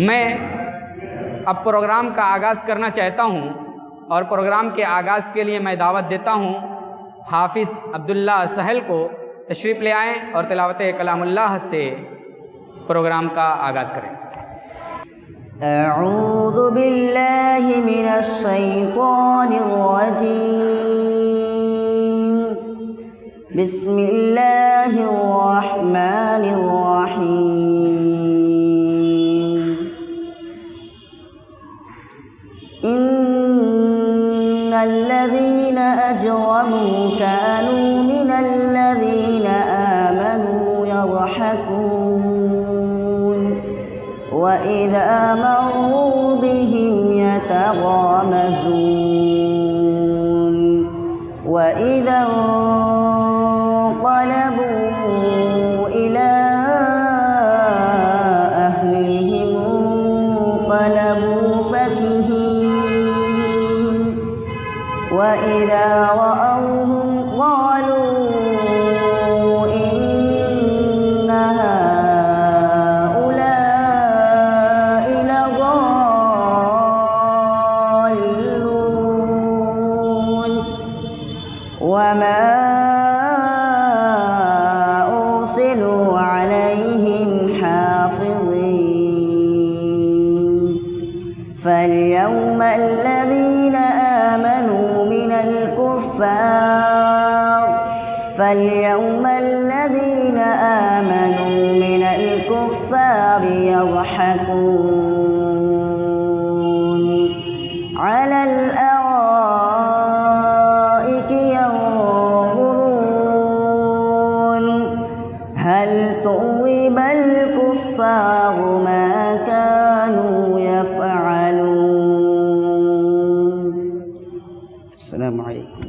میں اب پروگرام کا آغاز کرنا چاہتا ہوں اور پروگرام کے آغاز کے لیے میں دعوت دیتا ہوں حافظ عبداللہ سہل کو تشریف لے آئیں اور تلاوت کلام اللہ سے پروگرام کا آغاز کریں۔ اعوذ باللہ من الشیطان الرجیم، بسم اللہ الرحمن الرحیم۔ ان الذین اجرموا كانوا من الذین آمنوا يضحكون وإذا مروا بهم يتغامزون وإذا انقلبوا إلى أهلهم انقلبوا فكهين وإذا رأوهم قالوا إن هؤلاء لضالون وما أرسلوا عليهم حافظين فاليوم الذين آمنوا من الكفار يضحكون على الأرائك ينظرون هل ثوب الكفار ما كانوا يفعلون۔ السلام عليكم۔